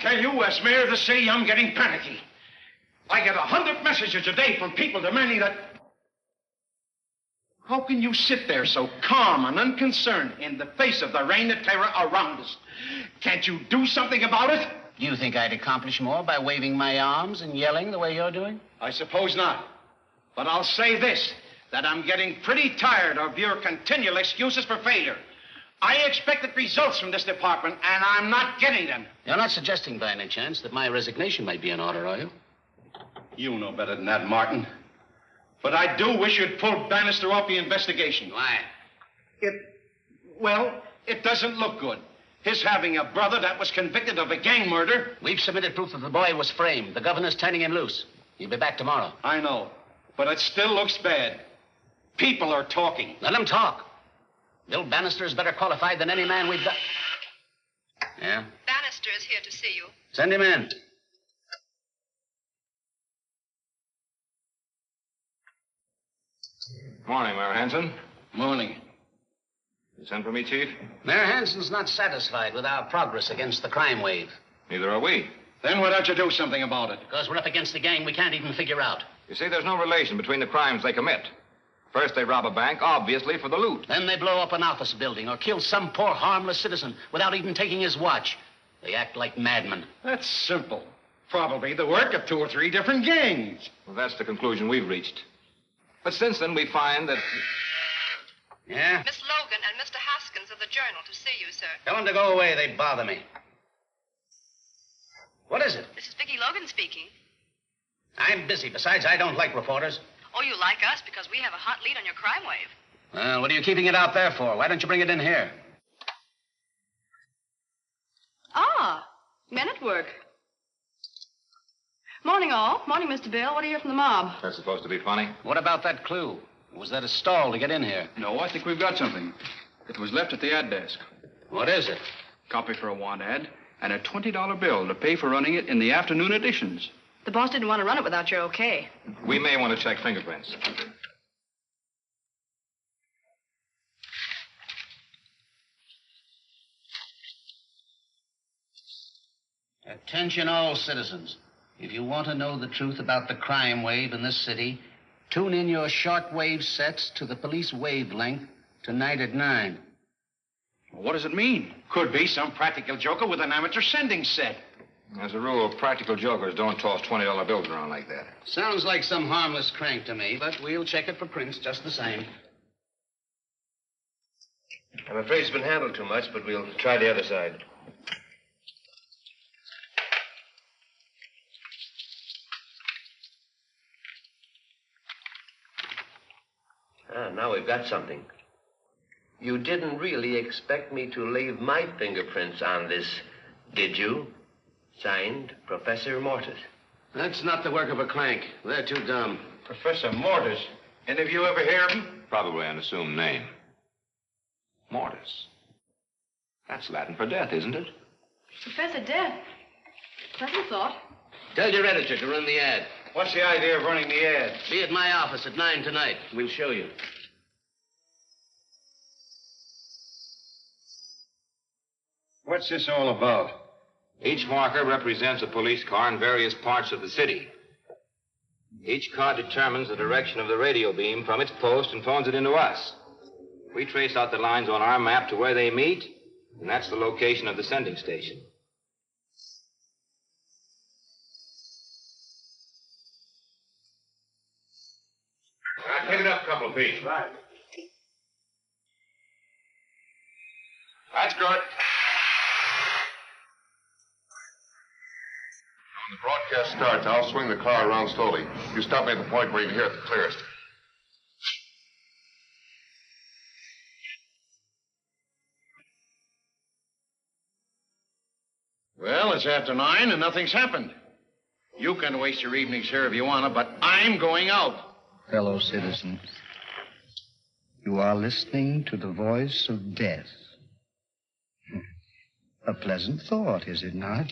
tell you, as mayor of the city, I'm getting panicky. I get 100 messages a day from people demanding that... How can you sit there so calm and unconcerned in the face of the reign of terror around us? Can't you do something about it? Do you think I'd accomplish more by waving my arms and yelling the way you're doing? I suppose not. But I'll say this, that I'm getting pretty tired of your continual excuses for failure. I expected results from this department, and I'm not getting them. You're not suggesting by any chance that my resignation might be in order, are you? You know better than that, Martin. But I do wish you'd pull Bannister off the investigation. Why? It doesn't look good. His having a brother that was convicted of a gang murder. We've submitted proof that the boy was framed. The governor's turning him loose. He'll be back tomorrow. I know, but it still looks bad. People are talking. Let them talk. Bill Bannister is better qualified than any man we've got. Yeah? Bannister is here to see you. Send him in. Morning, Mayor Hanson. Morning. You sent for me, Chief? Mayor Hanson's not satisfied with our progress against the crime wave. Neither are we. Then why don't you do something about it? Because we're up against a gang we can't even figure out. You see, there's no relation between the crimes they commit. First, they rob a bank, obviously for the loot. Then they blow up an office building or kill some poor, harmless citizen without even taking his watch. They act like madmen. That's simple. Probably the work of 2 or 3 different gangs. Well, that's the conclusion we've reached. But since then, we find that... Yeah? Miss Logan and Mr. Haskins of the Journal to see you, sir. Tell them to go away. They bother me. What is it? This is Vicki Logan speaking. I'm busy. Besides, I don't like reporters. Oh, you like us because we have a hot lead on your crime wave. Well, what are you keeping it out there for? Why don't you bring it in here? Ah, men at work. Morning, all. Morning, Mr. Bill. What do you hear from the mob? That's supposed to be funny. What about that clue? Was that a stall to get in here? No, I think we've got something. It was left at the ad desk. What is it? Copy for a want ad and a $20 bill to pay for running it in the afternoon editions. The boss didn't want to run it without your okay. We may want to check fingerprints. Attention all citizens. If you want to know the truth about the crime wave in this city, tune in your shortwave sets to the police wavelength tonight at 9. What does it mean? Could be some practical joker with an amateur sending set. As a rule, practical jokers don't toss $20 bills around like that. Sounds like some harmless crank to me, but we'll check it for prints just the same. I'm afraid it's been handled too much, but we'll try the other side. Now we've got something. You didn't really expect me to leave my fingerprints on this, did you? Signed, Professor Mortis. That's not the work of a crank. They're too dumb. Professor Mortis. Any of you ever hear of him? Probably an assumed name. Mortis. That's Latin for death, isn't it? Professor Death. Pleasant thought. Tell your editor to run the ad. What's the idea of running the ad? Be at my office at 9 tonight. We'll show you. What's this all about? Each marker represents a police car in various parts of the city. Each car determines the direction of the radio beam from its post and phones it into us. We trace out the lines on our map to where they meet, and that's the location of the sending station. All right, pick it up a couple of feet. Right. That's good. When the broadcast starts, I'll swing the car around slowly. You stop me at the point where you can hear it the clearest. Well, it's after 9 and nothing's happened. You can waste your evenings here if you want to, but I'm going out. Fellow citizens, you are listening to the voice of death. A pleasant thought, is it not?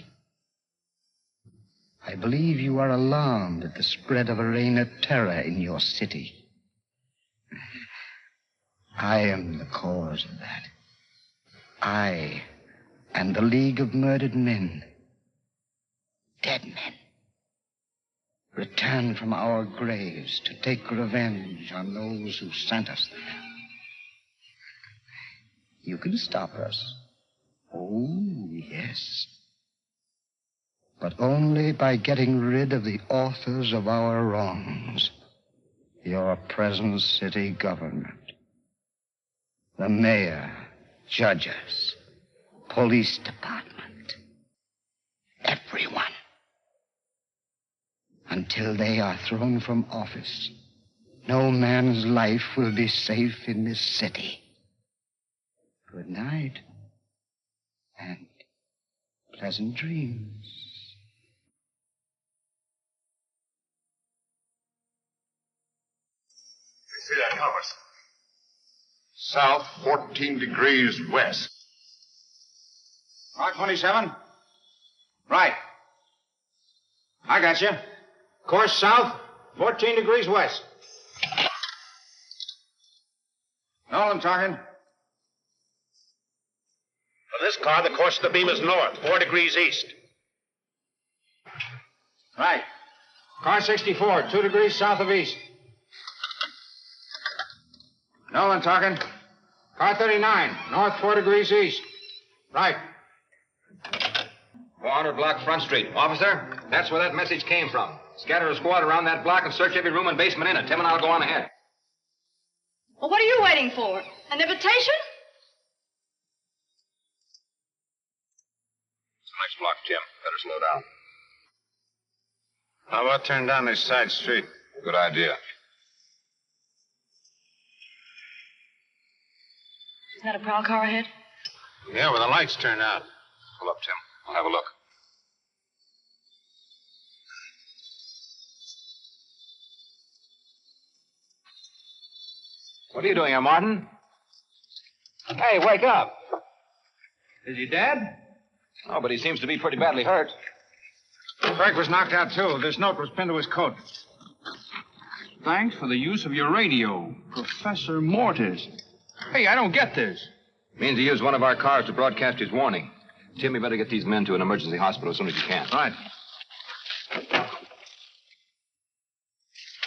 I believe you are alarmed at the spread of a reign of terror in your city. I am the cause of that. I and the League of Murdered Men. dead men. Return from our graves to take revenge on those who sent us there. You can stop us. Oh, yes. But only by getting rid of the authors of our wrongs. Your present city government. The mayor, judges, police department. Everyone. Until they are thrown from office, no man's life will be safe in this city. Good night, and pleasant dreams. See that compass? South 14 degrees west. Mark 27? Right. I got you. Course south, 14 degrees west. Nolan talking. For this car, the course of the beam is north, 4 degrees east. Right. Car 64, 2 degrees south of east. Nolan talking. Car 39, north 4 degrees east. Right. 400 block Front Street. Officer, that's where that message came from. Scatter a squad around that block and search every room and basement in it. Tim and I'll go on ahead. Well, what are you waiting for? An invitation? It's the next block, Tim. Better slow down. How about turn down this side street? Good idea. Is that a prowl car ahead? Yeah, with the lights turned out. Pull up, Tim. I'll have a look. What are you doing here, Martin? Hey, wake up. Is he dead? Oh, but he seems to be pretty badly hurt. Craig was knocked out, too. This note was pinned to his coat. Thanks for the use of your radio, Professor Mortis. Hey, I don't get this. Means he used one of our cars to broadcast his warning. Tim, you better get these men to an emergency hospital as soon as you can. Right.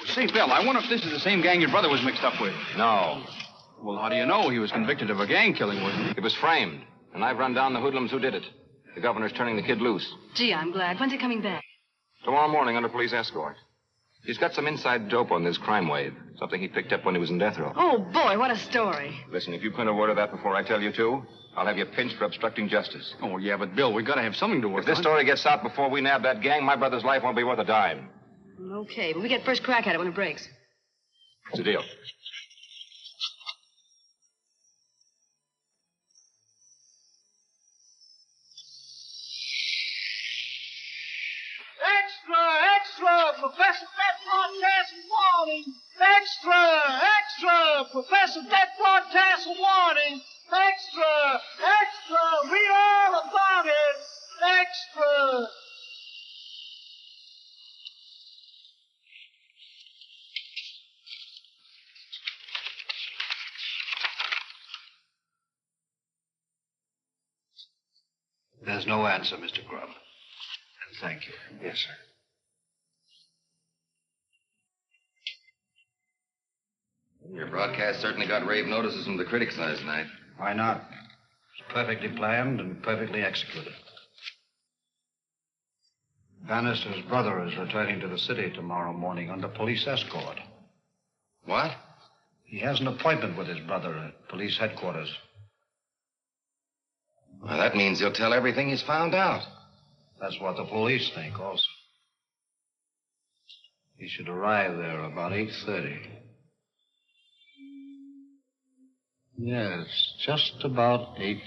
Say, Bill, I wonder if this is the same gang your brother was mixed up with. No. Well, how do you know? He was convicted of a gang killing, wasn't he? It was framed, and I've run down the hoodlums who did it. The governor's turning the kid loose. Gee, I'm glad. When's he coming back? Tomorrow morning under police escort. He's got some inside dope on this crime wave. Something he picked up when he was in death row. Oh, boy, what a story. Listen, if you print a word of that before I tell you to, I'll have you pinched for obstructing justice. Oh, yeah, but Bill, we gotta have something to work If this on. story gets out before we nab that gang, my brother's life won't be worth a dime. Okay, but we get first crack at it when it breaks. What's the deal? Extra, extra, Professor Death broadcast warning. Extra, extra, Professor Death broadcast warning. Extra, extra, read all about it. Extra. There's no answer, Mr. Grubb. And thank you. Yes, sir. Your broadcast certainly got rave notices from the critics last night. Why not? It's perfectly planned and perfectly executed. Bannister's brother is returning to the city tomorrow morning under police escort. What? He has an appointment with his brother at police headquarters. Well, that means he'll tell everything he's found out. That's what the police think also. He should arrive there about 8:30. Yes, just about 8.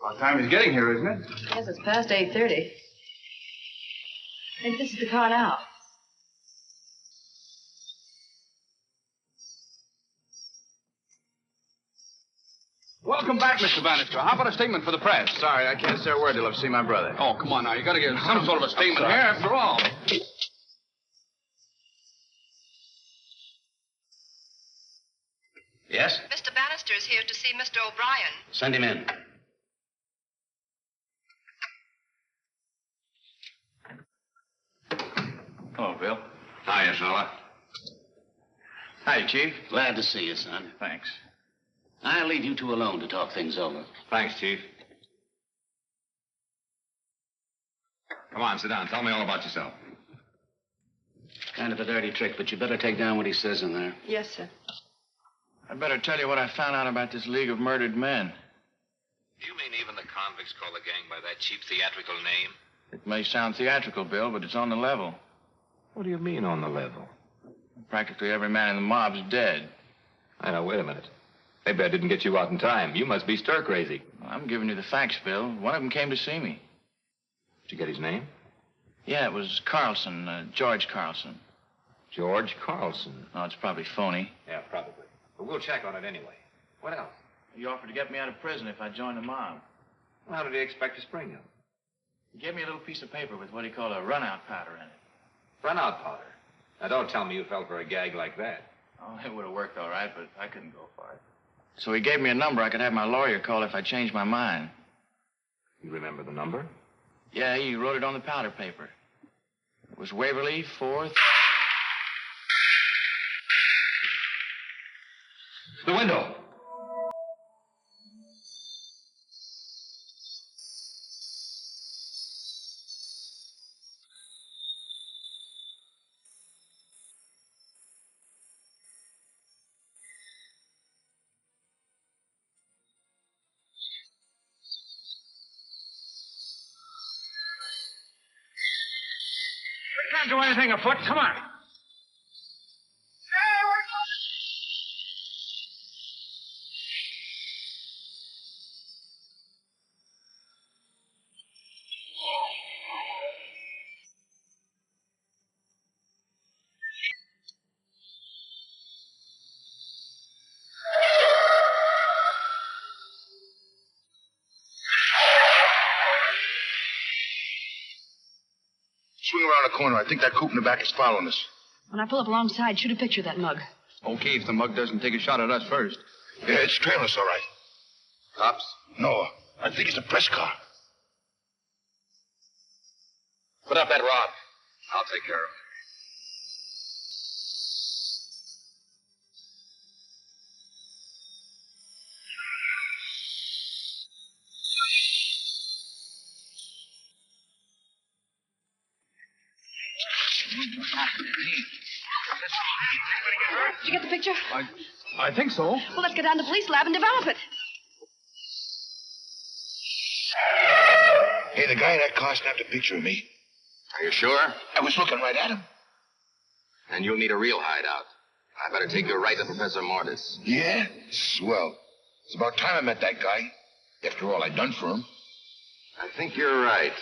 About time he's getting here, isn't it? Yes, it's past 8:30. I think this is the car now. Welcome back, Mr. Bannister. How about a statement for the press? Sorry, I can't say a word till I've seen my brother. Oh, come on now. You gotta give some sort of a statement here, after all. Yes? Mr. Bannister is here to see Mr. O'Brien. Send him in. Hello, Bill. Hiya, fella. Hi, Chief. Glad to see you, son. Thanks. I'll leave you two alone to talk things over. Thanks, Chief. Come on, sit down. Tell me all about yourself. Kind of a dirty trick, but you better take down what he says in there. Yes, sir. I'd better tell you what I found out about this League of Murdered Men. Do you mean even the convicts call the gang by that cheap theatrical name? It may sound theatrical, Bill, but it's on the level. What do you mean on the level? Practically every man in the mob's dead. I know, wait a minute. Maybe I didn't get you out in time. You must be stir crazy. Well, I'm giving you the facts, Bill. One of them came to see me. Did you get his name? Yeah, it was Carlson, George Carlson. George Carlson. Oh, it's probably phony. Yeah, probably. But we'll check on it anyway. What else? He offered to get me out of prison if I joined the mob. Well, how did he expect to spring you? He gave me a little piece of paper with what he called a run-out powder in it. Run-out powder? Now, don't tell me you fell for a gag like that. Oh, it would have worked all right, but I couldn't go for it. So he gave me a number I could have my lawyer call if I changed my mind. You remember the number? Yeah, he wrote it on the powder paper. It was Waverly 4th. The window! We can't do anything afoot. Come on. Swing around the corner. I think that coop in the back is following us. When I pull up alongside, shoot a picture of that mug. Okay, if the mug doesn't take a shot at us first. Yeah, it's trailing us, all right. Cops? No, I think it's a press car. Put up that rod. I'll take care of it. Did you get the picture? I think so. Well, let's get down to the police lab and develop it. Hey, the guy in that car snapped a picture of me. Are you sure? I was looking right at him. And you'll need a real hideout. I better take you right to Professor Mortis. Yeah? Swell. It's about time I met that guy. After all I'd done for him. I think you're right.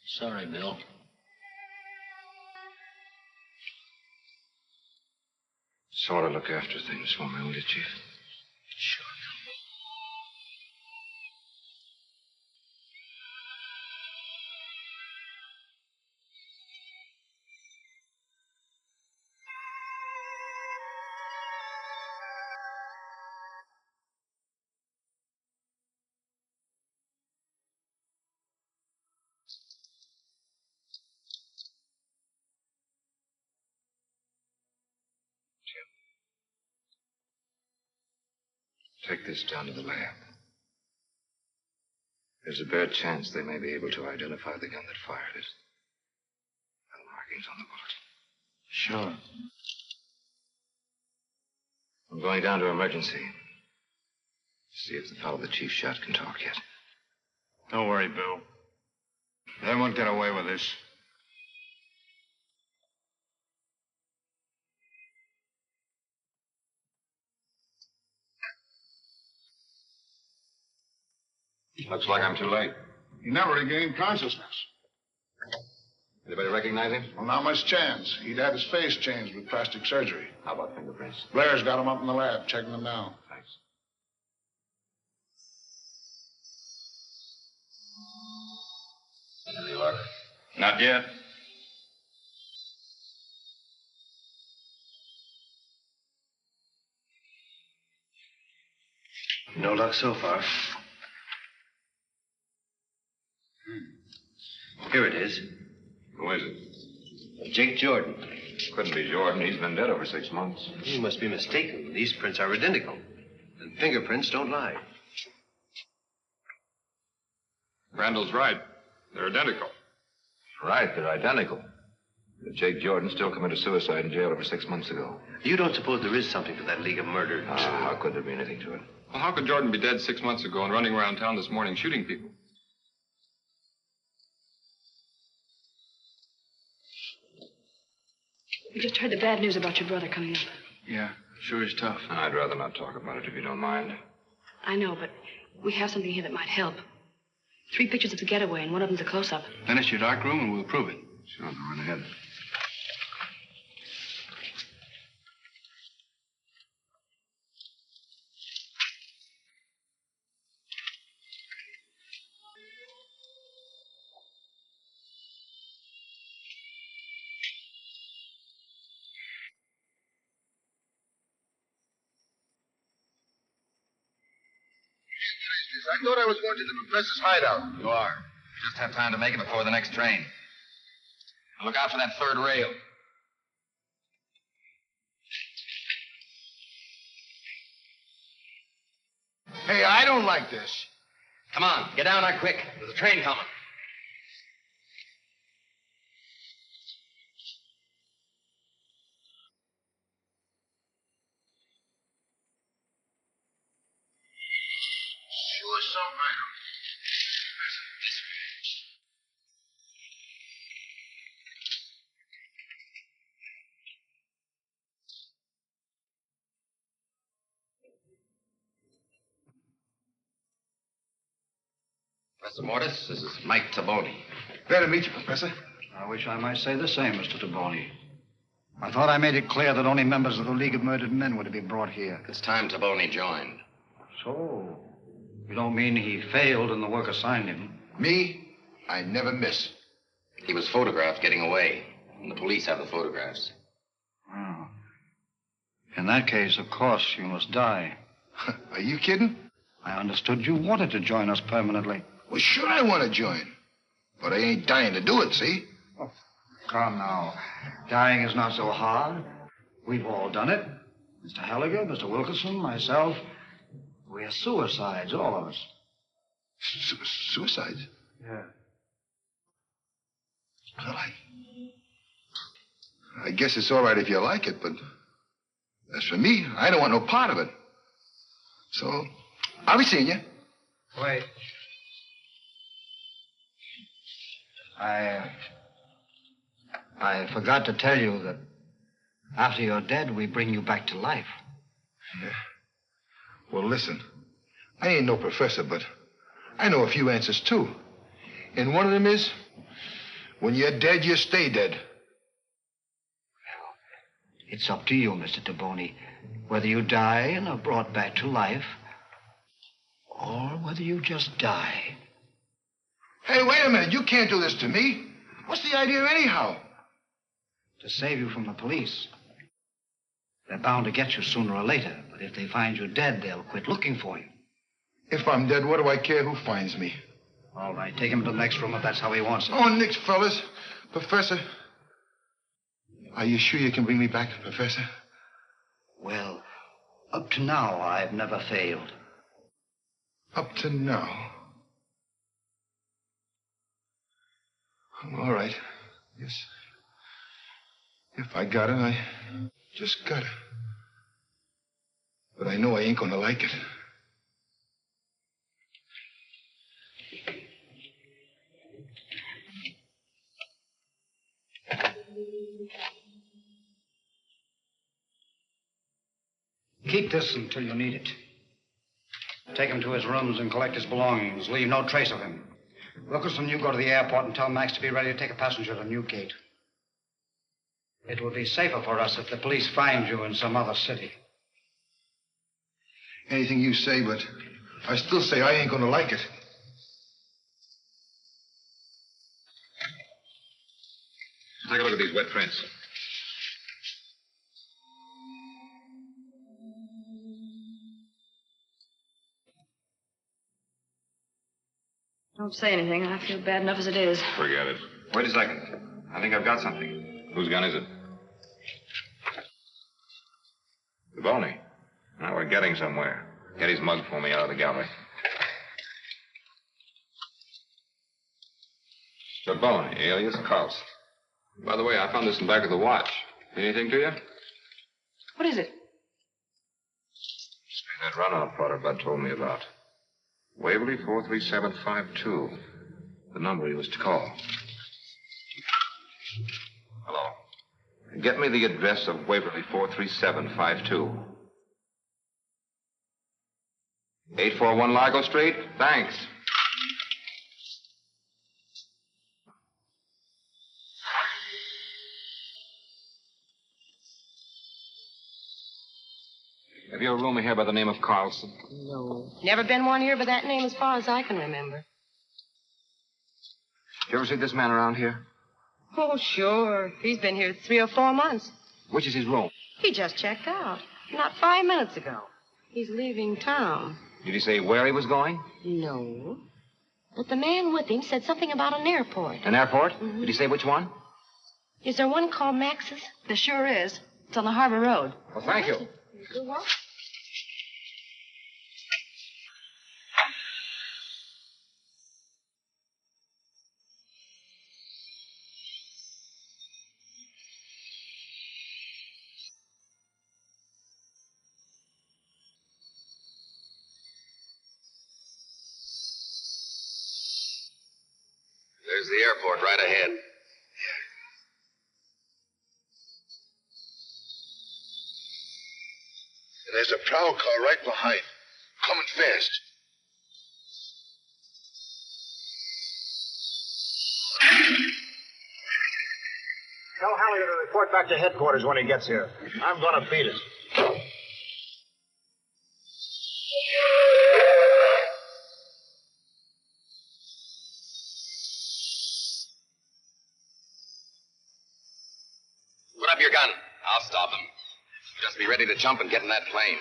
Sorry, Bill. Sort of look after things for me, will you, Chief? Sure. Take this down to the lab. There's a bare chance they may be able to identify the gun that fired it. And the markings on the bullet. Sure. I'm going down to emergency. See if the fellow the chief shot can talk yet. Don't worry, Bill. They won't get away with this. Looks like I'm too late. He never regained consciousness. Anybody recognize him? Well, not much chance. He'd had his face changed with plastic surgery. How about fingerprints? Blair's got him up in the lab, checking them now. Thanks. Any luck? Not yet. No luck so far. Here it is. Who is it? Jake Jordan. Couldn't be Jordan. He's been dead over 6 months. You must be mistaken. These prints are identical. And fingerprints don't lie. Randall's right. They're identical. Right, they're identical. But Jake Jordan still committed suicide in jail over 6 months ago. You don't suppose there is something to that League of Murder? How could there be anything to it? Well, how could Jordan be dead 6 months ago and running around town this morning shooting people? We just heard the bad news about your brother coming up. Yeah, sure is tough. I'd rather not talk about it if you don't mind. I know, but we have something here that might help. 3 pictures of the getaway, and one of them's a close-up. Then it's your dark room, and we'll prove it. Sure, go right ahead. I thought I was going to the professor's hideout. You are. You just have time to make it before the next train. Now look out for that third rail. Hey, I don't like this. Come on, get down there quick. There's a train coming. Sure, some item. Professor Mortis, this is Mike Taboni. Glad to meet you, Professor. I wish I might say the same, Mr. Taboni. I thought I made it clear that only members of the League of Murdered Men were to be brought here. It's time Taboni joined. So, you don't mean he failed in the work assigned him? Me? I never miss. He was photographed getting away, and the police have the photographs. Oh. In that case, of course, you must die. Are you kidding? I understood you wanted to join us permanently. Well, sure I want to join. But I ain't dying to do it, see? Oh, come now. Dying is not so hard. We've all done it. Mr. Halliger, Mr. Wilkerson, myself. We're suicides, all of us. Suicides? Yeah. Well, I guess it's all right if you like it, but as for me, I don't want no part of it. So, I'll be seeing you. Wait. I forgot to tell you that after you're dead, we bring you back to life. Yeah. Well, listen. I ain't no professor, but I know a few answers, too. And one of them is, when you're dead, you stay dead. It's up to you, Mr. Taboni, whether you die and are brought back to life, or whether you just die. Hey, wait a minute. You can't do this to me. What's the idea anyhow? To save you from the police. They're bound to get you sooner or later, but if they find you dead, they'll quit looking for you. If I'm dead, what do I care who finds me? All right, take him to the next room if that's how he wants it. Oh, nix, fellas. Professor. Are you sure you can bring me back, Professor? Well, up to now, I've never failed. Up to now? All right. Yes. If I got it, I just got it. But I know I ain't gonna like it. Keep this until you need it. Take him to his rooms and collect his belongings. Leave no trace of him. Wilkerson, you go to the airport and tell Max to be ready to take a passenger to Newgate. It will be safer for us if the police find you in some other city. Anything you say, but I still say I ain't gonna like it. Take a look at these wet prints. Don't say anything. I feel bad enough as it is. Forget it. Wait a second. I think I've got something. Whose gun is it? Boney. Now we're getting somewhere. Get his mug for me out of the gallery. Boney, alias Carlson. By the way, I found this in the back of the watch. Anything to you? What is it? That runout plotter Bud told me about. Waverly 43752. The number he was to call. Hello. Get me the address of Waverly 43752. 841 Largo Street? Thanks. Have you a roomer here by the name of Carlson? No. Never been one here by that name as far as I can remember. Did you ever see this man around here? Oh, sure. He's been here 3 or 4 months. Which is his room? He just checked out. Not 5 minutes ago. He's leaving town. Did he say where he was going? No. But the man with him said something about an airport. An airport? Mm-hmm. Did he say which one? Is there one called Max's? There sure is. It's on the Harbor Road. Well, thank you. Good one. There's the airport right ahead. And there's a prowl car right behind. Coming fast. Tell Halliday to report back to headquarters when he gets here. I'm gonna beat it. Put up your gun. I'll stop him. Just be ready to jump and get in that plane.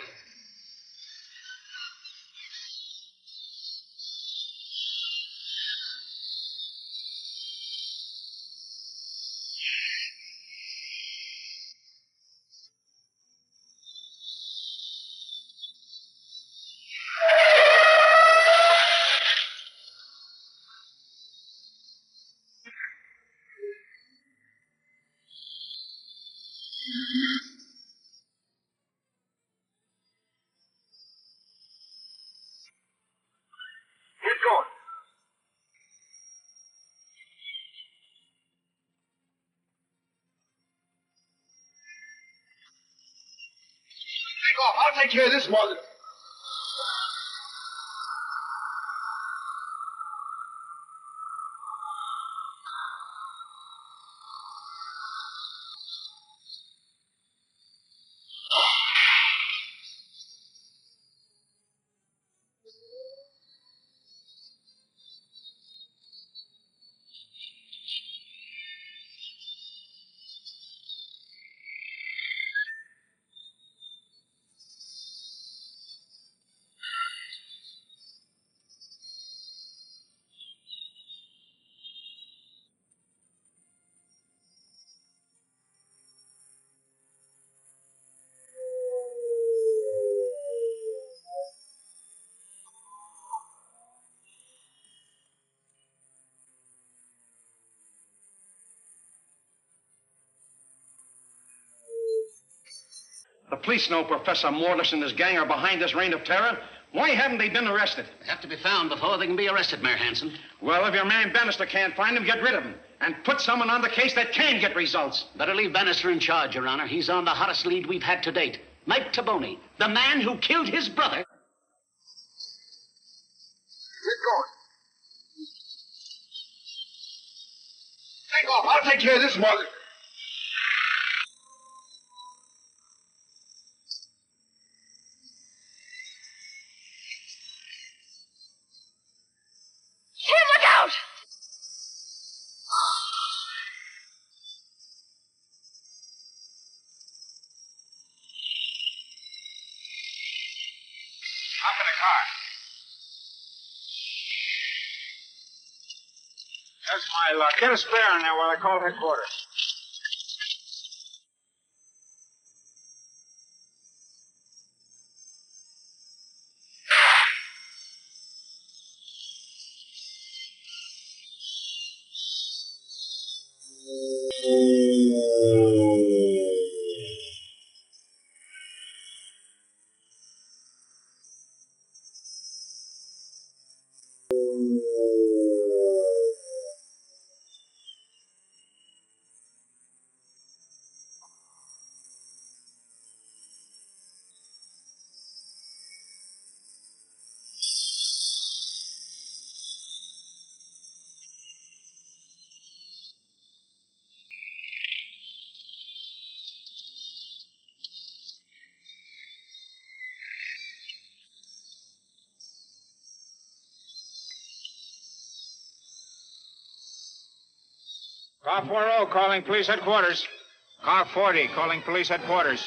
Get going. Take off. I'll take care of this mother. The police know Professor Mortis and his gang are behind this reign of terror. Why haven't they been arrested? They have to be found before they can be arrested, Mayor Hanson. Well, if your man Bannister can't find them, get rid of him. And put someone on the case that can get results. Better leave Bannister in charge, Your Honor. He's on the hottest lead we've had to date. Mike Taboni, the man who killed his brother. Get going. Take off. I'll take care of this mother. Tim, look out! Hop in the car. That's my luck. Get a spare in there while I call headquarters. Car 40 calling police headquarters. Car 40 calling police headquarters.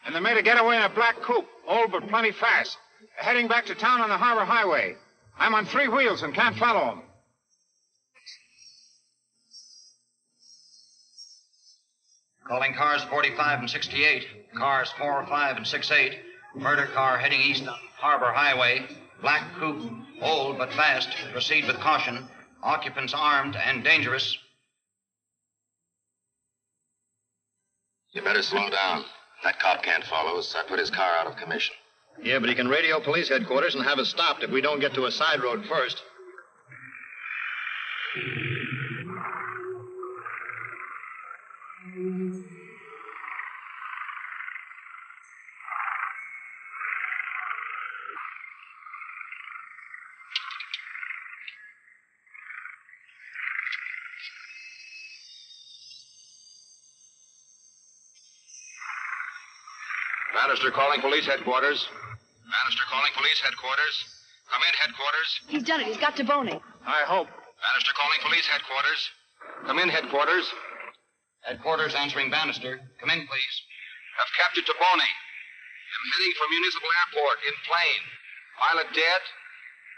And they made a getaway in a black coupe, old but plenty fast. Heading back to town on the Harbor Highway. I'm on 3 wheels and can't follow them. Calling cars 45 and 68, cars 405 and 68. Murder car heading east on Harbor Highway. Black coupe, old but fast. Proceed with caution. Occupants armed and dangerous. You better slow down. That cop can't follow us. I put his car out of commission. Yeah, but he can radio police headquarters and have us stopped if we don't get to a side road first. Bannister calling police headquarters. Bannister calling police headquarters. Come in, headquarters. He's done it. He's got Taboni. I hope. Bannister calling police headquarters. Come in, headquarters. Headquarters answering Bannister. Come in, please. Have captured Taboni. Am heading for Municipal Airport in plane. Pilot dead.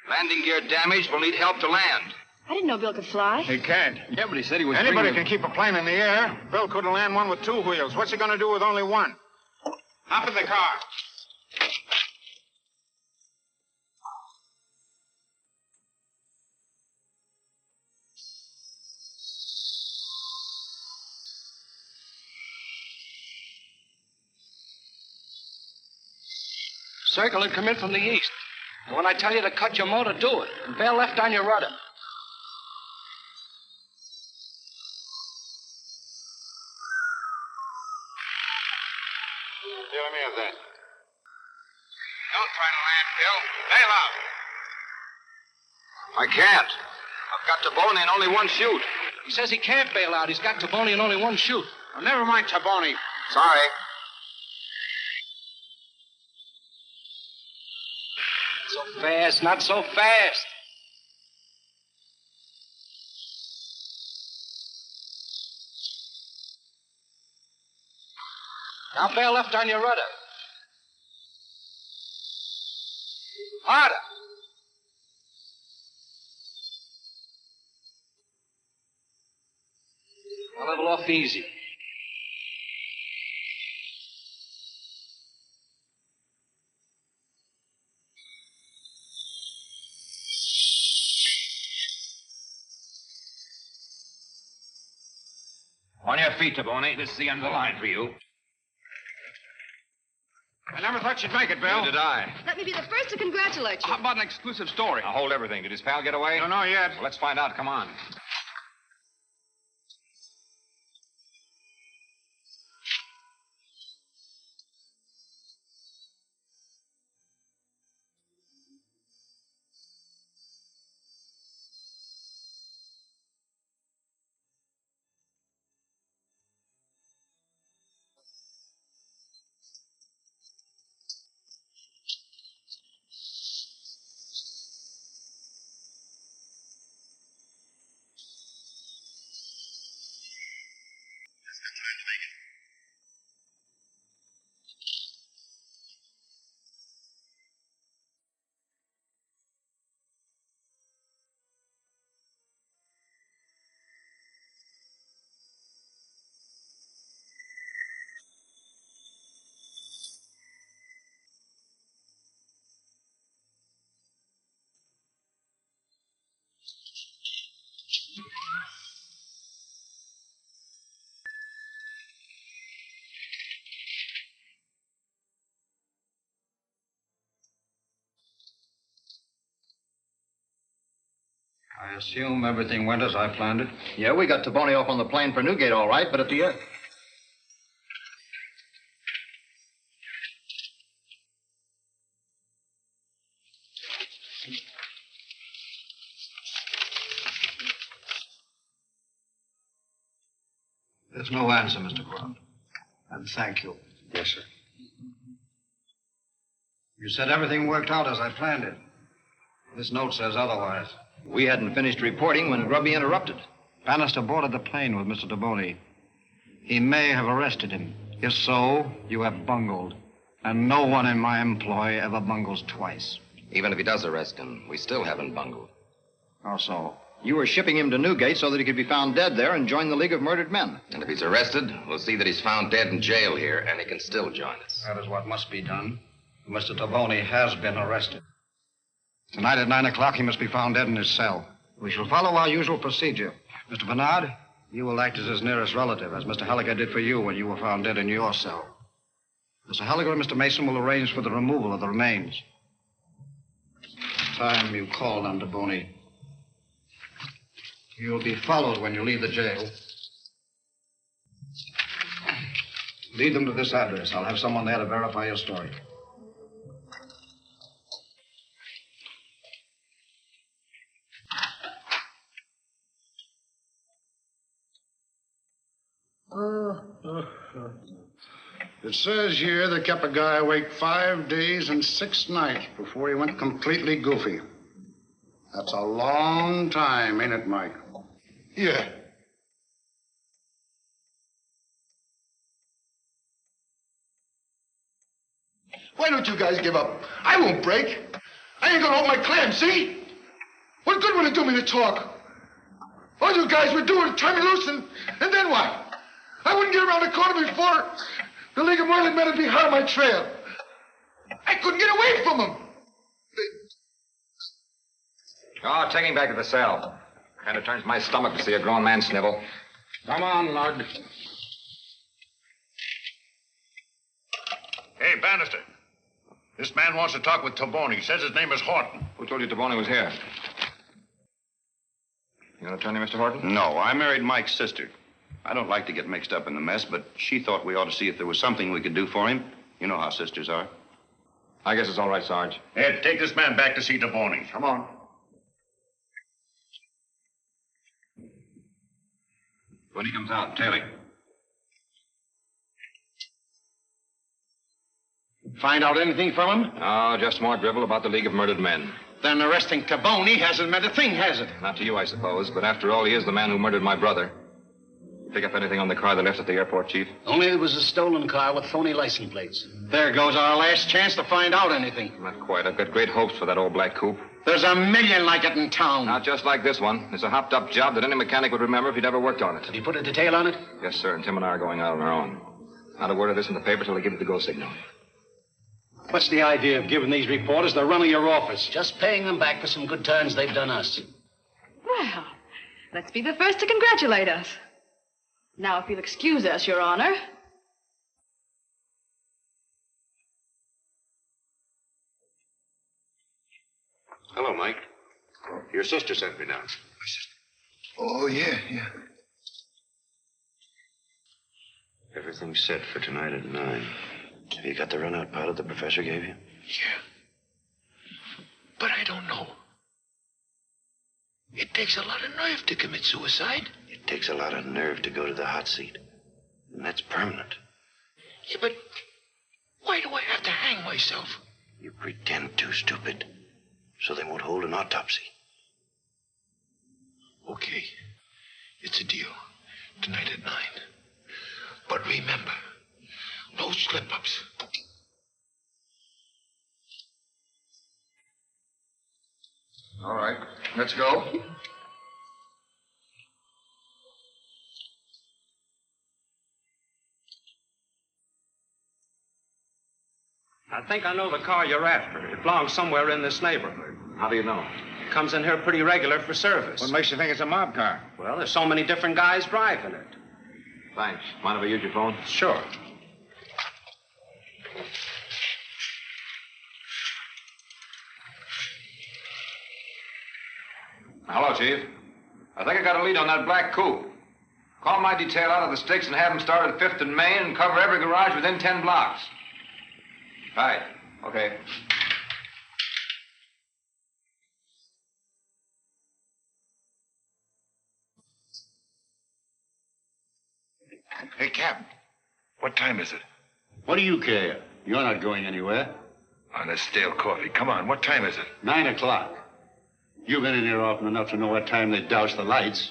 Landing gear damaged. Will need help to land. I didn't know Bill could fly. He can't. Yeah, but he said he was Anybody bringing... can keep a plane in the air. Bill couldn't land one with 2 wheels. What's he going to do with only one? Hop in the car. Circle had come in from the east. And when I tell you to cut your motor, do it. And bail left on your rudder. Tell me of that. Don't try to land, Bill. Bail out. I can't. I've got Taboni and only 1 shoot. He says he can't bail out. He's got Taboni and only 1 shoot. Well, never mind Taboni. Sorry. So fast, not so fast. Now bail left on your rudder. Harder. Now level off easy. On your feet, Taboni. This is the end of the line for you. I never thought you'd make it, Bill. Neither did I. Let me be the first to congratulate you. How about an exclusive story? Now hold everything. Did his pal get away? Don't know yet. Well, let's find out. Come on. assume everything went as I planned it. Yeah, we got Taboni off on the plane for Newgate, all right, but at the end. There's no answer, Mr. Croft. And thank you. Yes, sir. You said everything worked out as I planned it. This note says otherwise. We hadn't finished reporting when Grubby interrupted. Bannister boarded the plane with Mr. Taboni. He may have arrested him. If so, you have bungled. And no one in my employ ever bungles twice. Even if he does arrest him, we still haven't bungled. How so? You were shipping him to Newgate so that he could be found dead there and join the League of Murdered Men. And if he's arrested, we'll see that he's found dead in jail here, and he can still join us. That is what must be done. Mr. Taboni has been arrested. Tonight at 9 o'clock, he must be found dead in his cell. We shall follow our usual procedure. Mr. Bernard, you will act as his nearest relative, as Mr. Halliger did for you when you were found dead in your cell. Mr. Halliger and Mr. Mason will arrange for the removal of the remains. Time you called on Taboni. You'll be followed when you leave the jail. Lead them to this address. I'll have someone there to verify your story. It says here they kept a guy awake 5 days and 6 nights before he went completely goofy. That's a long time, ain't it, Mike? Yeah. Why don't you guys give up? I won't break. I ain't gonna hold my clam, see? What good would it do me to talk? All you guys would do is turn me loose, and then what? I wouldn't get around the corner before the League of Murdered Men would be hot on my trail. I couldn't get away from them. Oh, take him back to the cell. Kind of turns my stomach to see a grown man snivel. Come on, Lord. Hey, Bannister. This man wants to talk with Taboni. He says his name is Horton. Who told you Taboni was here? You an attorney, Mr. Horton? No, I married Mike's sister. I don't like to get mixed up in the mess, but she thought we ought to see if there was something we could do for him. You know how sisters are. I guess it's all right, Sarge. Ed, take this man back to see Taboni. Come on. When he comes out, tail him. Find out anything from him? Oh, just more drivel about the League of Murdered Men. Then arresting Taboni hasn't meant a thing, has it? Not to you, I suppose, but after all, he is the man who murdered my brother. Pick up anything on the car they left at the airport, Chief? Only it was a stolen car with phony license plates. There goes our last chance to find out anything. Not quite. I've got great hopes for that old black coupe. There's a million like it in town. Not just like this one. It's a hopped-up job that any mechanic would remember if he'd ever worked on it. Have you put a detail on it? Yes, sir, and Tim and I are going out on our own. Not a word of this in the paper till they give it the go signal. What's the idea of giving these reporters the run of your office? Just paying them back for some good turns they've done us. Well, let's be the first to congratulate us. Now, if you'll excuse us, Your Honor. Hello, Mike. Your sister sent me down. Oh, yeah. Everything's set for tonight at 9. Have you got the run-out pilot the professor gave you? Yeah. But I don't know. It takes a lot of nerve to commit suicide. It takes a lot of nerve to go to the hot seat. And that's permanent. Yeah, but why do I have to hang myself? You pretend too stupid, so they won't hold an autopsy. Okay. It's a deal. Tonight at 9. But remember, no slip-ups. All right, let's go. I think I know the car you're after. It belongs somewhere in this neighborhood. How do you know? It comes in here pretty regular for service. What makes you think it's a mob car? Well, there's so many different guys driving it. Thanks. Mind if I use your phone? Sure. Hello, Chief. I think I got a lead on that black coupe. Call my detail out of the sticks and have them start at 5th and Main and cover every garage within 10 blocks. Right. Okay. Hey, Cap. What time is it? What do you care? You're not going anywhere. On this stale coffee. Come on, what time is it? 9 o'clock. You've been in here often enough to know what time they douse the lights.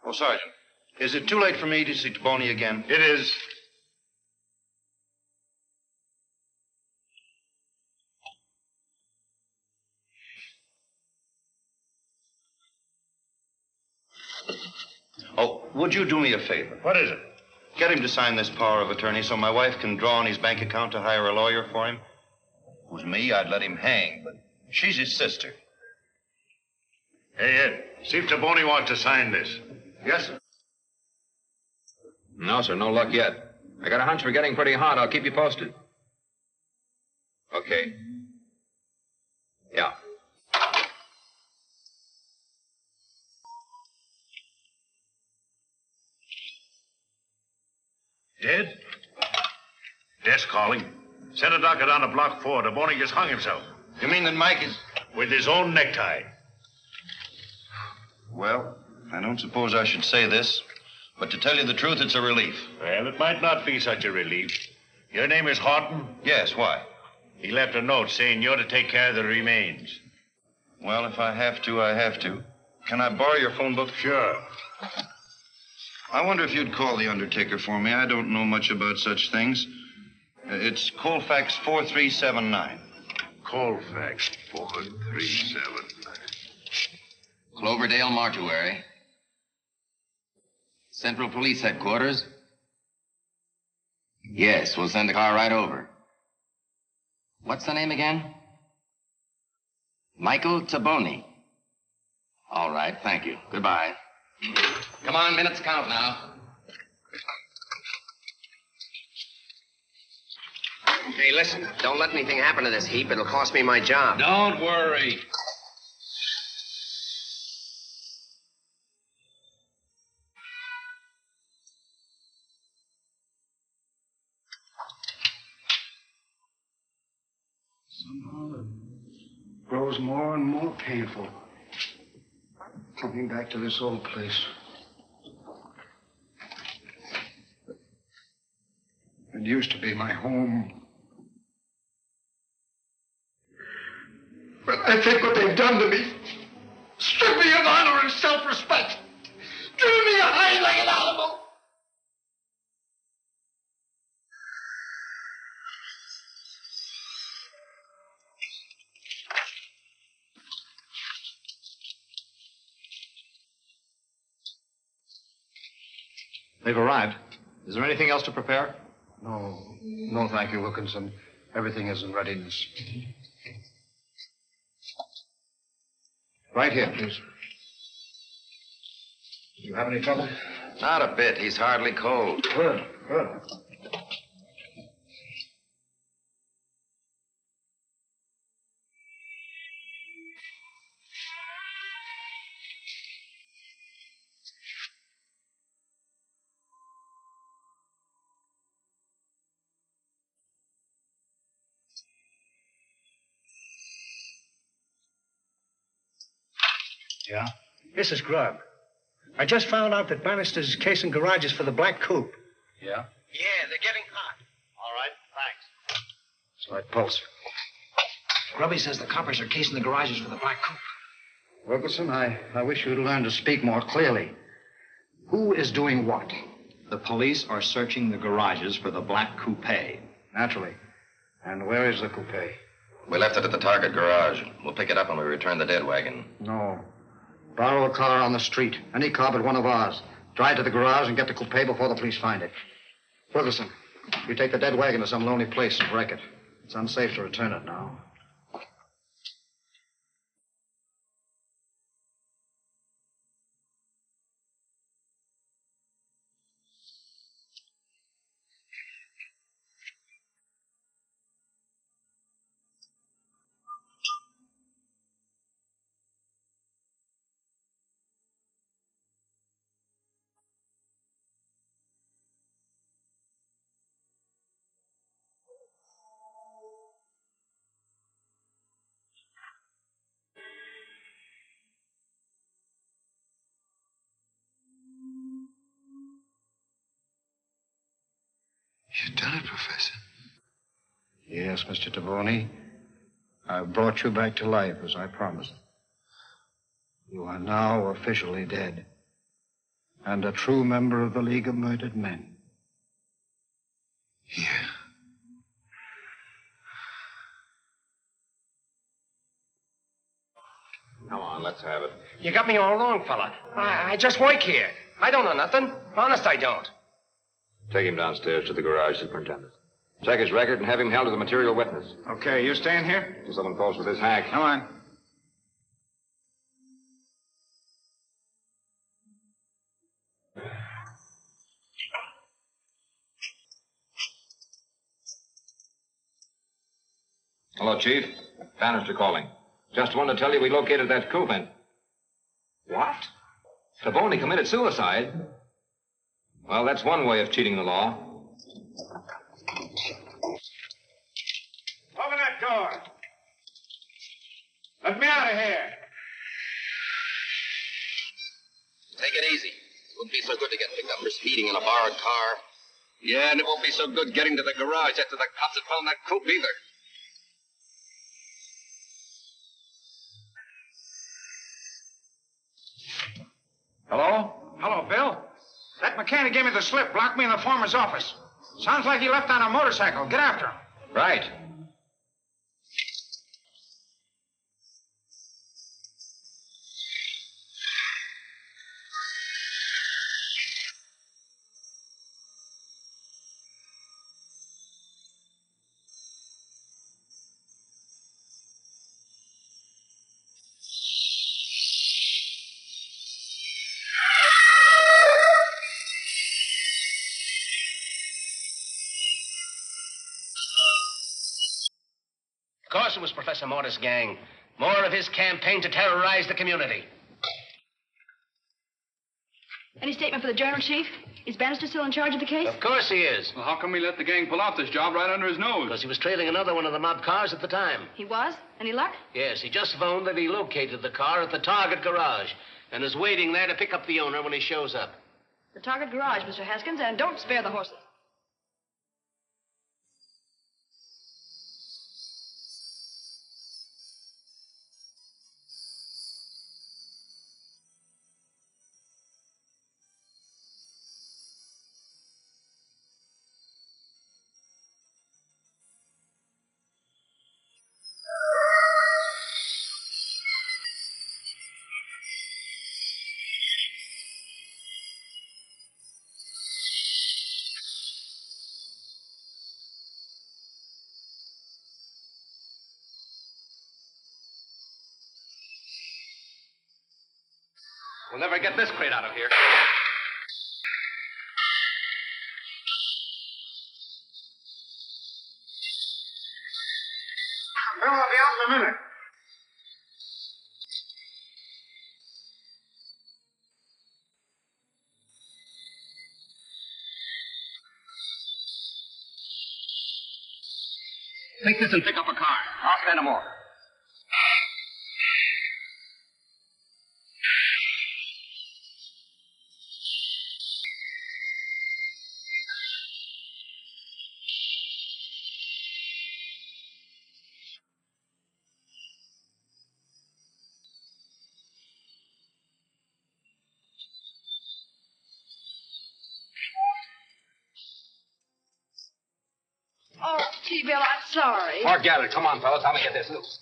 Oh, Sergeant, is it too late for me to see Taboni again? It is. Oh, would you do me a favor? What is it? Get him to sign this power of attorney so my wife can draw on his bank account to hire a lawyer for him. If it was me, I'd let him hang, but she's his sister. Hey, Ed, see if Taboni wants to sign this. Yes, sir. No, sir, no luck yet. I got a hunch we're getting pretty hot. I'll keep you posted. Okay. Yeah. Dead? Death's calling. Send a doctor down to Block 4. Taboni just hung himself. You mean that Mike is... With his own necktie. Well, I don't suppose I should say this, but to tell you the truth, it's a relief. Well, it might not be such a relief. Your name is Horton? Yes, why? He left a note saying you're to take care of the remains. Well, if I have to, I have to. Can I borrow your phone book? Sure. I wonder if you'd call the undertaker for me. I don't know much about such things. It's Colfax 4379. Colfax 4379. Cloverdale Mortuary. Central Police Headquarters. Yes, we'll send the car right over. What's the name again? Michael Taboni. All right, thank you. Goodbye. Come on, minutes count now. Hey, listen, don't let anything happen to this heap. It'll cost me my job. Don't worry. Somehow it grows more and more painful. Coming back to this old place. It used to be my home. But I think what they've done to me, stripped me of honor and self-respect, driven me to hide like an animal. They've arrived. Is there anything else to prepare? No, thank you, Wilkinson. Everything is in readiness. Right here, please. You have any trouble? Not a bit. He's hardly cold. Good. Yeah? This is Grubb. I just found out that Bannister's casing garages for the black coupe. Yeah? Yeah, they're getting hot. All right, thanks. So I pulse. Grubby says the coppers are casing the garages for the black coupe. Wilkinson, I wish you'd learn to speak more clearly. Who is doing what? The police are searching the garages for the black coupe. Naturally. And where is the coupe? We left it at the Target garage. We'll pick it up when we return the dead wagon. No. Borrow a car on the street. Any car but one of ours. Drive to the garage and get the coupe before the police find it. Wilkinson, you take the dead wagon to some lonely place and wreck it. It's unsafe to return it now. You've done it, Professor. Yes, Mr. Tavoni. I've brought you back to life, as I promised. You are now officially dead, and a true member of the League of Murdered Men. Yeah. Come on, let's have it. You got me all wrong, fella. I just work here. I don't know nothing. Honest, I don't. Take him downstairs to the garage, Superintendent. Check his record and have him held as a material witness. Okay, you staying here? Till someone calls for this hack. Come on. Hello, Chief. Bannister calling. Just wanted to tell you we located that coup and... What? Taboni committed suicide? Well, that's one way of cheating the law. Open that door. Let me out of here. Take it easy. It wouldn't be so good to get picked up for speeding in a borrowed car. Yeah, and it won't be so good getting to the garage after the cops have found that coupe either. Hello? Hello, Bill? That mechanic gave me the slip, blocked me in the foreman's office. Sounds like he left on a motorcycle. Get after him. Right. Of course it was Professor Mortis' gang. More of his campaign to terrorize the community. Any statement for the Journal, Chief? Is Bannister still in charge of the case? Of course he is. Well, how come he let the gang pull off this job right under his nose? Because he was trailing another one of the mob cars at the time. He was? Any luck? Yes, he just phoned that he located the car at the Target garage and is waiting there to pick up the owner when he shows up. The Target garage, Mr. Haskins, and don't spare the horses. We'll never get this crate out of here. Bill, I'll be out in a minute. Take this and pick up a car. I'll stand them off. Oh, gee, Bill, I'm sorry. Forget it. Come on, fellas. Help me get this loose.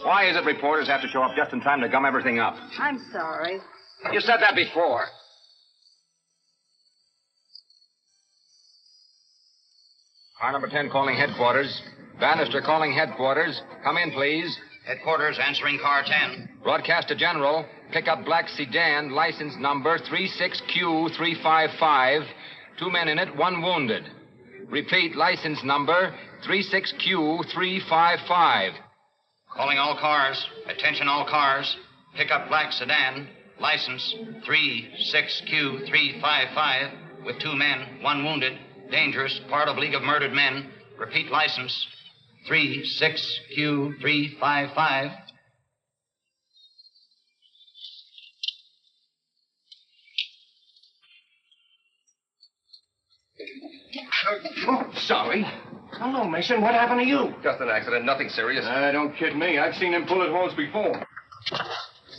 Why is it reporters have to show up just in time to gum everything up? I'm sorry. You said that before. Car number 10 calling headquarters. Bannister calling headquarters. Come in, please. Headquarters answering car 10. Broadcast to General. Pick up black sedan, license number 36Q355. 2 men in it, 1 wounded. Repeat, license number 36Q355. Calling all cars. Attention all cars. Pick up black sedan. License 36Q355 with 2 men, 1 wounded. Dangerous, part of League of Murdered Men. Repeat license 36Q355. Sorry. Hello, Mason. What happened to you? Just an accident, nothing serious. Don't kid me. I've seen them bullet holes before.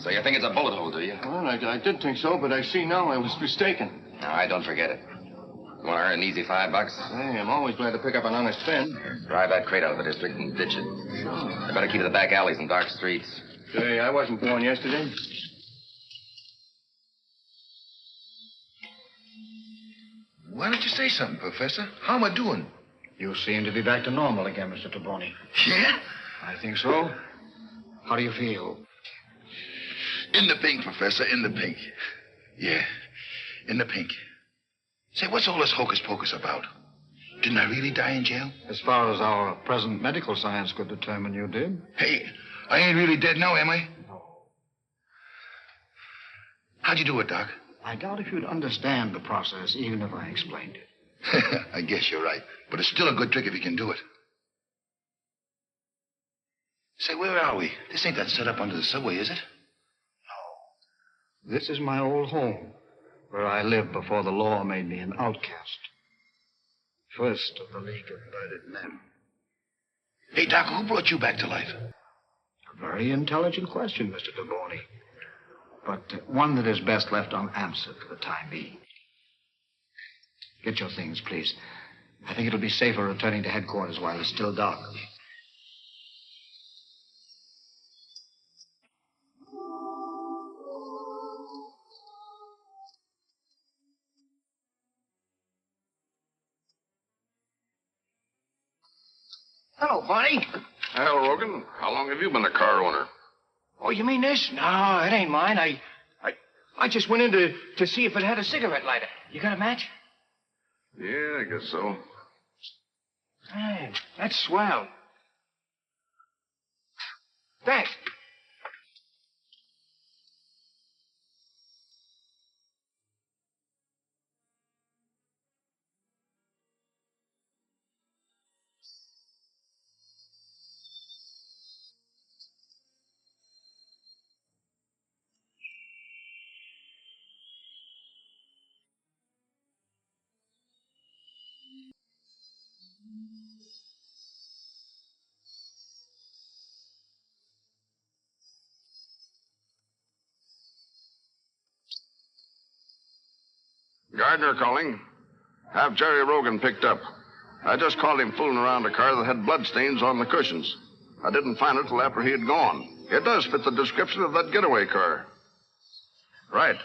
So you think it's a bullet hole, do you? Well, I did think so, but I see now I was mistaken. All right, don't forget it. You want to earn an easy $5? Hey, I'm always glad to pick up an honest fin. Drive that crate out of the district and ditch it. Sure. I better keep to the back alleys and dark streets. Say, I wasn't born yesterday. Why don't you say something, Professor? How am I doing? You seem to be back to normal again, Mr. Taboni. Yeah? I think so. How do you feel? In the pink, Professor, in the pink. Yeah, in the pink. Say, what's all this hocus pocus about? Didn't I really die in jail? As far as our present medical science could determine, you did. Hey, I ain't really dead now, am I? No. How'd you do it, Doc? I doubt if you'd understand the process, even if I explained it. I guess you're right. But it's still a good trick if you can do it. Say, where are we? This ain't that setup under the subway, is it? No. This is my old home, where I lived before the law made me an outcast. First of the League of Murdered Men. Hey, Doc, who brought you back to life? A very intelligent question, Mr. Taboni. But one that is best left unanswered for the time being. Get your things, please. I think it'll be safer returning to headquarters while it's still dark. Hello, Barney. Hal Rogan, how long have you been a car owner? Oh, you mean this? No, it ain't mine. I just went in to see if it had a cigarette lighter. You got a match? Yeah, I guess so. Hey, that's swell. Thanks. Gardner calling. Have Jerry Rogan picked up. I just caught him fooling around a car that had bloodstains on the cushions. I didn't find it till after he had gone. It does fit the description of that getaway car. Right.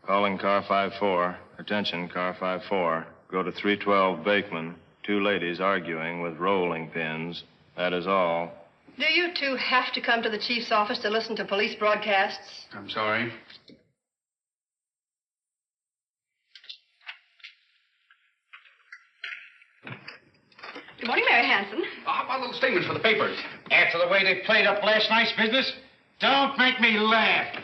Calling car 54. Attention, car 54. Go to 312 Bakeman. Two ladies arguing with rolling pins. That is all. Do you two have to come to the chief's office to listen to police broadcasts? I'm sorry. Good morning, Mary Hanson. How about a little statement for the papers? After the way they played up last night's business? Don't make me laugh.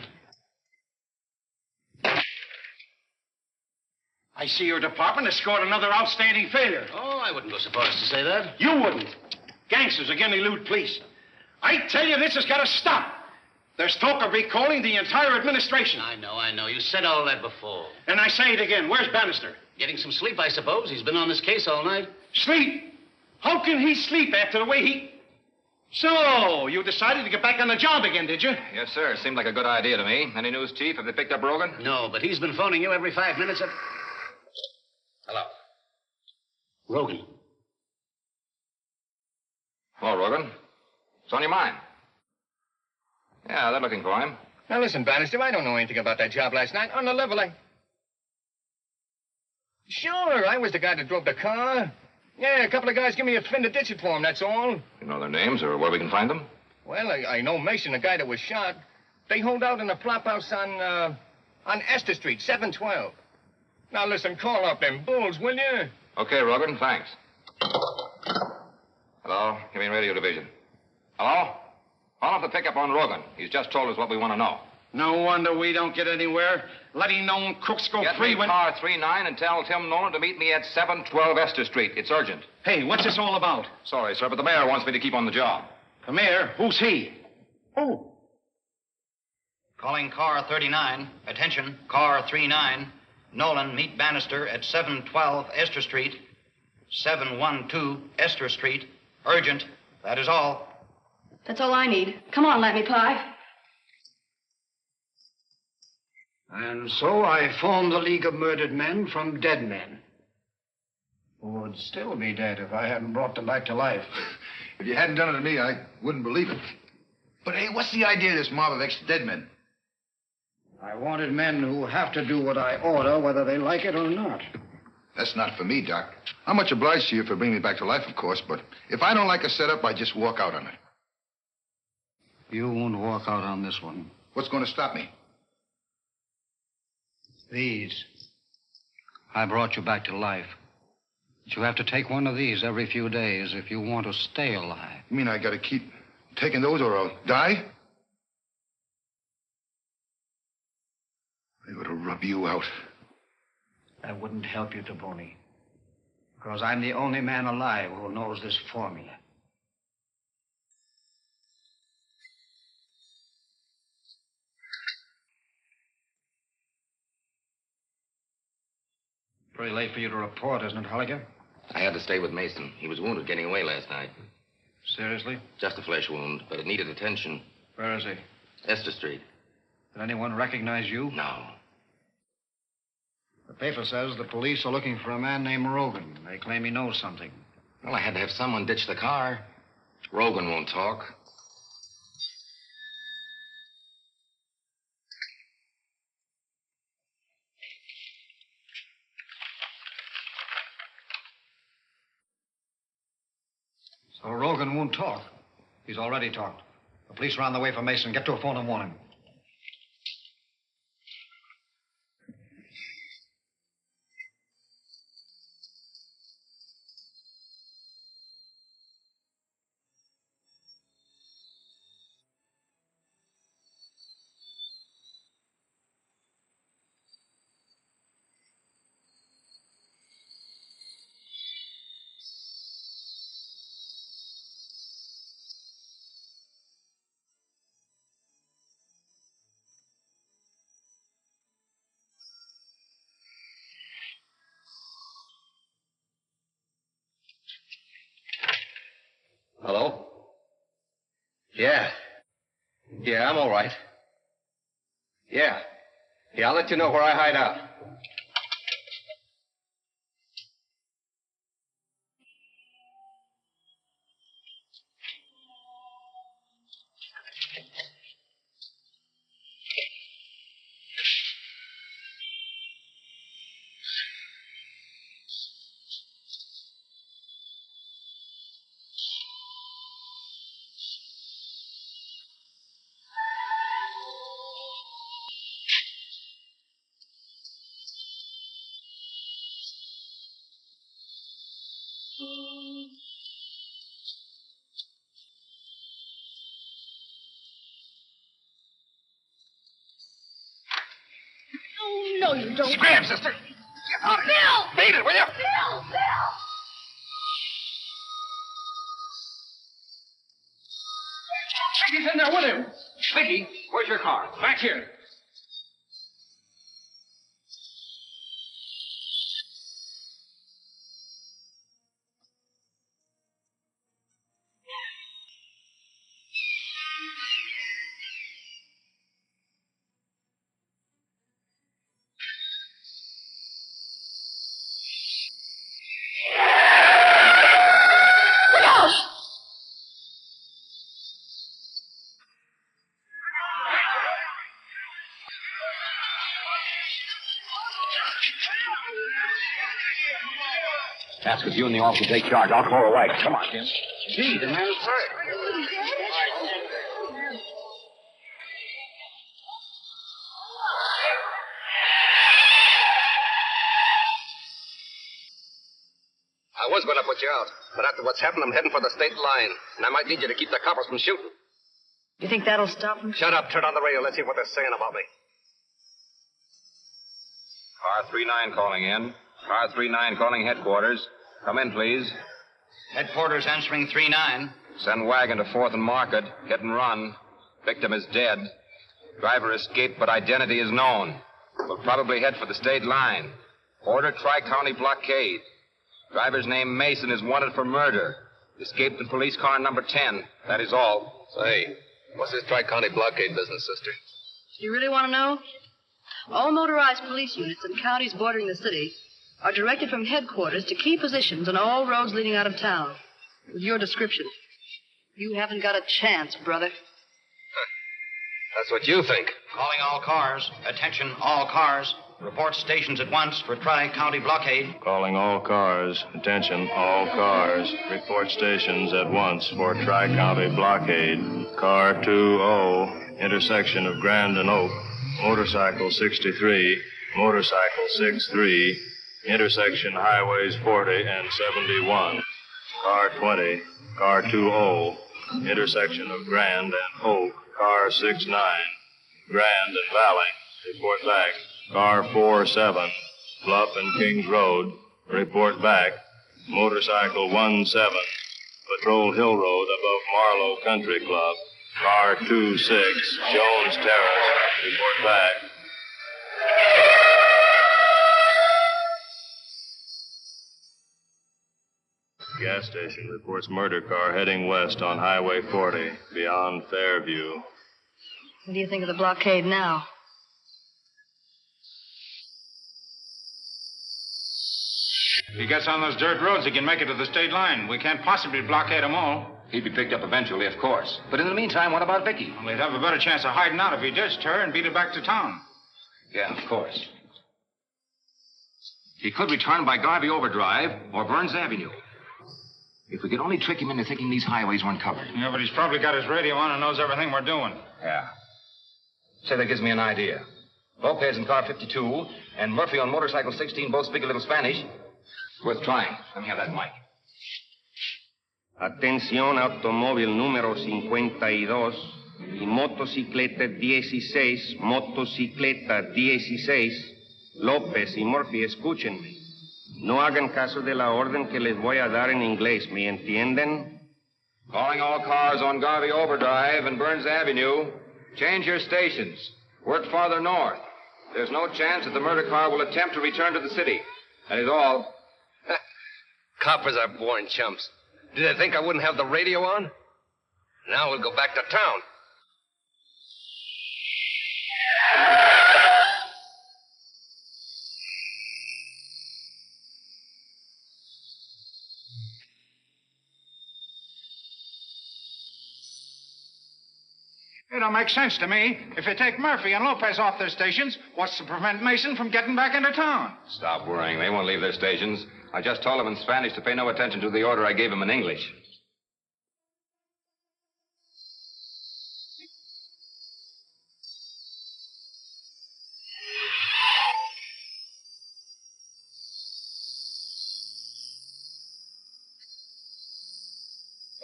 I see your department has scored another outstanding failure. Oh, I wouldn't go so far as to say that. You wouldn't. Gangsters again elude police. I tell you, this has got to stop. There's talk of recalling the entire administration. I know. You said all that before. And I say it again. Where's Bannister? Getting some sleep, I suppose. He's been on this case all night. Sleep? How can he sleep after the way he... So, you decided to get back on the job again, did you? Yes, sir. Seemed like a good idea to me. Any news, Chief? Have they picked up Rogan? No, but he's been phoning you every 5 minutes. Hello. Rogan. Hello, Rogan. What's on your mind? Yeah, they're looking for him. Now, listen, Bannister, I don't know anything about that job last night. On the level, Sure, I was the guy that drove the car. Yeah, a couple of guys give me a fin to ditch it for him, that's all. You know their names or where we can find them? Well, I know Mason, the guy that was shot. They hold out in a flop house on Esther Street, 712. Now, listen, call up them bulls, will you? Okay, Rogan, thanks. Hello, give me radio division. Hello? Call off the pickup on Rogan. He's just told us what we want to know. No wonder we don't get anywhere. Letting known crooks go Get free me when... car 39 and tell Tim Nolan to meet me at 712 Esther Street. It's urgent. Hey, what's this all about? Sorry, sir, but the mayor wants me to keep on the job. The mayor? Who's he? Calling car 39. Attention, car 39. Nolan, meet Bannister at 712 Esther Street, 712 Esther Street. Urgent. That is all. That's all I need. Come on, Lammy Pie. And so I formed the League of Murdered Men from dead men, who would still be dead if I hadn't brought them back to life. If you hadn't done it to me, I wouldn't believe it. But hey, what's the idea of this mob of ex-dead men? I wanted men who have to do what I order, whether they like it or not. That's not for me, Doc. I'm much obliged to you for bringing me back to life, of course, but if I don't like a setup, I just walk out on it. You won't walk out on this one. What's going to stop me? These. I brought you back to life. But you have to take one of these every few days if you want to stay alive. You mean I got to keep taking those or I'll die? I ought to rub you out. That wouldn't help you, Taboni. Because I'm the only man alive who knows this formula. Pretty late for you to report, isn't it, Holliger? I had to stay with Mason. He was wounded getting away last night. Seriously? Just a flesh wound, but it needed attention. Where is he? Esther Street. Did anyone recognize you? No. The paper says the police are looking for a man named Rogan. They claim he knows something. Well, I had to have someone ditch the car. Rogan won't talk. So Rogan won't talk. He's already talked. The police are on the way for Mason. Get to a phone and warn him. Hello? Yeah. Yeah, I'm all right. Yeah. Yeah, I'll let you know where I hide out. Oh, no, you don't. Scram, sister. Get out of here. Bill! Beat it, will you? Bill! He's in there with him. Vicky, where's your car? Back here. That's because you and the officer take charge. I'll call a wagon. Come on, Tim. Gee, the man's hurt. I was going to put you out, but after what's happened, I'm heading for the state line, and I might need you to keep the coppers from shooting. You think that'll stop them? Shut up. Turn on the radio. Let's see what they're saying about me. Car 39 calling in. Car 39 calling headquarters. Come in, please. Headquarters answering 39. Send wagon to 4th and Market. Hit and run. Victim is dead. Driver escaped, but identity is known. Will probably head for the state line. Order Tri-County blockade. Driver's name Mason is wanted for murder. Escaped in police car number 10. That is all. Say, what's this Tri-County blockade business, sister? Do you really want to know? All motorized police units in counties bordering the city are directed from headquarters to key positions on all roads leading out of town. With your description. You haven't got a chance, brother. That's what you think. Calling all cars. Attention, all cars. Report stations at once for Tri-County blockade. Calling all cars. Attention, all cars. Report stations at once for Tri-County blockade. Car 20, intersection of Grand and Oak. Motorcycle 63. Motorcycle 63. Intersection highways 40 and 71. Car 20. Car 20. Intersection of Grand and Oak. Car 69. Grand and Valley. Report back. Car 47. Bluff and Kings Road. Report back. Motorcycle 17. Patrol Hill Road above Marlowe Country Club. Car 26. Jones Terrace. Report back. Gas station reports murder car heading west on Highway 40, beyond Fairview. What do you think of the blockade now? If he gets on those dirt roads, he can make it to the state line. We can't possibly blockade them all. He'd be picked up eventually, of course. But in the meantime, what about Vicky? Well, he'd have a better chance of hiding out if he ditched her and beat her back to town. Yeah, of course. He could return by Garvey Overdrive or Burns Avenue. If we could only trick him into thinking these highways weren't covered. Yeah, but he's probably got his radio on and knows everything we're doing. Yeah. Say, that gives me an idea. Lopez in car 52 and Murphy on motorcycle 16 both speak a little Spanish. Worth trying. Let me have that mic. Atención, automóvil número 52 y motocicleta 16, motocicleta 16. López y Murphy, escúchenme. No hagan caso de la orden que les voy a dar en inglés, ¿me entienden? Calling all cars on Garvey Overdrive and Burns Avenue. Change your stations. Work farther north. There's no chance that the murder car will attempt to return to the city. That is all. Coppers are born chumps. Did they think I wouldn't have the radio on? Now we'll go back to town. It don't make sense to me. If you take Murphy and Lopez off their stations, what's to prevent Mason from getting back into town? Stop worrying. They won't leave their stations. I just told them in Spanish to pay no attention to the order I gave them in English.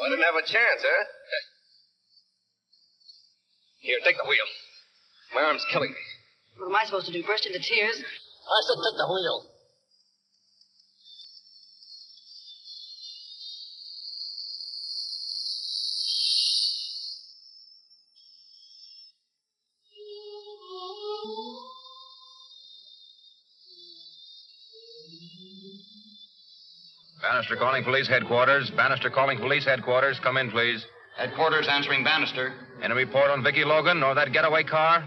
I didn't have a chance, huh? Here, take the wheel. My arm's killing me. What am I supposed to do? Burst into tears? I said take the wheel. Bannister calling police headquarters. Bannister calling police headquarters. Come in, please. Headquarters answering Bannister. Any report on Vicky Logan or that getaway car?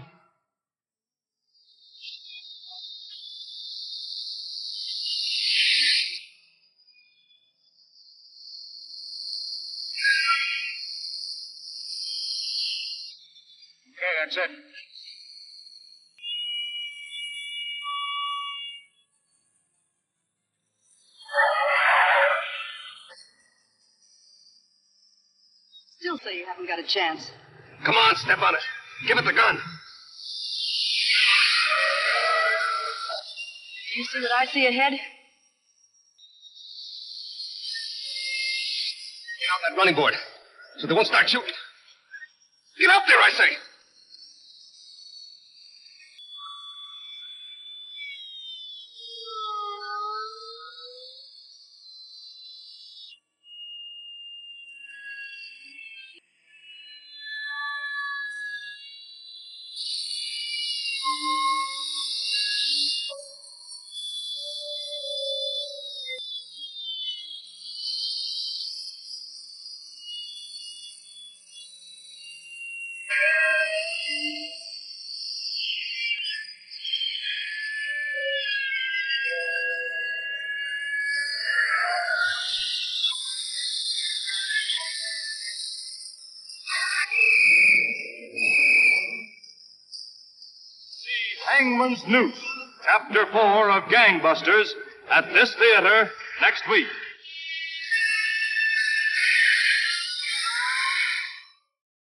Okay, that's it. Still say you haven't got a chance. Come on, step on it. Give it the gun. Do you see what I see ahead? Get on that running board so they won't start shooting. Get up there, I say. Hangman's Noose, Chapter 4 of Gangbusters, at this theater next week.